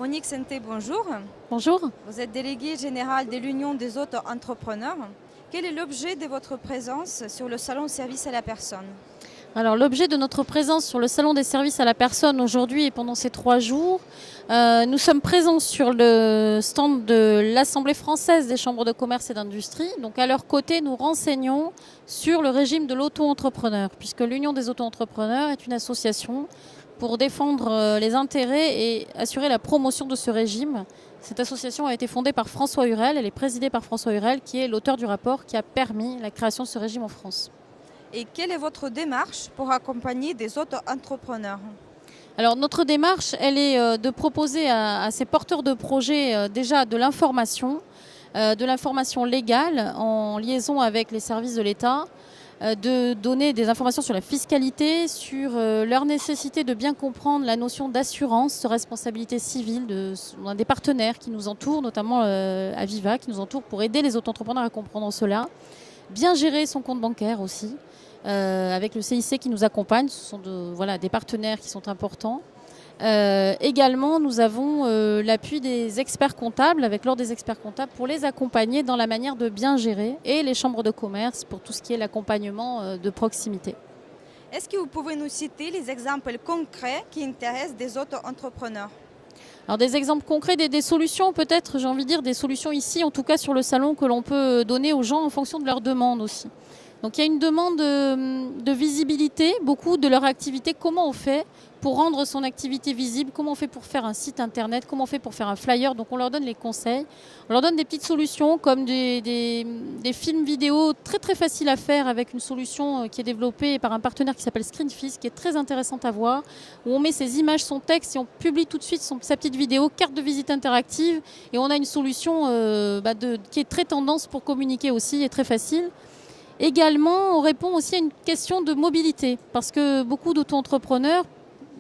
Monique Senté, bonjour. Bonjour. Vous êtes déléguée générale de l'Union des auto-entrepreneurs. Quel est l'objet de votre présence sur le salon service à la personne? Alors l'objet de notre présence sur le salon des services à la personne aujourd'hui et pendant ces 3 jours, nous sommes présents sur le stand de l'Assemblée française des chambres de commerce et d'industrie. Donc à leur côté, nous renseignons sur le régime de l'auto-entrepreneur, puisque l'Union des auto-entrepreneurs est une association pour défendre les intérêts et assurer la promotion de ce régime. Cette association a été fondée par François Hurel, elle est présidée par François Hurel, qui est l'auteur du rapport qui a permis la création de ce régime en France. Et quelle est votre démarche pour accompagner des auto-entrepreneurs? Alors notre démarche, elle est de proposer à ces porteurs de projets déjà de l'information légale en liaison avec les services de l'État, de donner des informations sur la fiscalité, sur leur nécessité de bien comprendre la notion d'assurance, de responsabilité civile. On a des partenaires qui nous entourent, notamment Aviva, qui nous entoure pour aider les auto-entrepreneurs à comprendre cela. Bien gérer son compte bancaire aussi, avec le CIC qui nous accompagne. Ce sont des partenaires qui sont importants. Également, nous avons l'appui des experts comptables, avec l'ordre des experts comptables, pour les accompagner dans la manière de bien gérer, et les chambres de commerce pour tout ce qui est l'accompagnement de proximité. Est-ce que vous pouvez nous citer les exemples concrets qui intéressent des auto-entrepreneurs? Alors des exemples concrets, des solutions peut-être, j'ai envie de dire des solutions ici, en tout cas sur le salon, que l'on peut donner aux gens en fonction de leurs demandes aussi. Donc il y a une demande de visibilité, beaucoup de leur activité. Comment on fait pour rendre son activité visible? Comment on fait pour faire un site internet? Comment on fait pour faire un flyer? Donc on leur donne les conseils. On leur donne des petites solutions comme des films vidéo très très faciles à faire avec une solution qui est développée par un partenaire qui s'appelle Screenfist, qui est très intéressante à voir, où on met ses images, son texte et on publie tout de suite sa petite vidéo, carte de visite interactive, et on a une solution qui est très tendance pour communiquer aussi et très facile. Également, on répond aussi à une question de mobilité, parce que beaucoup d'auto-entrepreneurs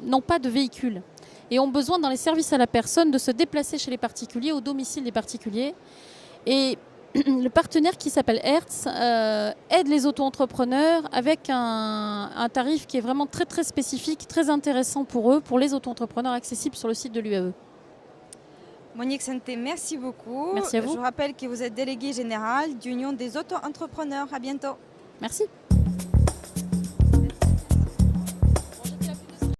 n'ont pas de véhicule et ont besoin dans les services à la personne de se déplacer chez les particuliers, au domicile des particuliers. Et le partenaire qui s'appelle Hertz aide les auto-entrepreneurs avec un tarif qui est vraiment très très spécifique, très intéressant pour eux, pour les auto-entrepreneurs, accessibles sur le site de l'UAE. Monique Senté, merci beaucoup. Merci à vous. Je rappelle que vous êtes déléguée générale d'Union des auto-entrepreneurs. À bientôt. Merci.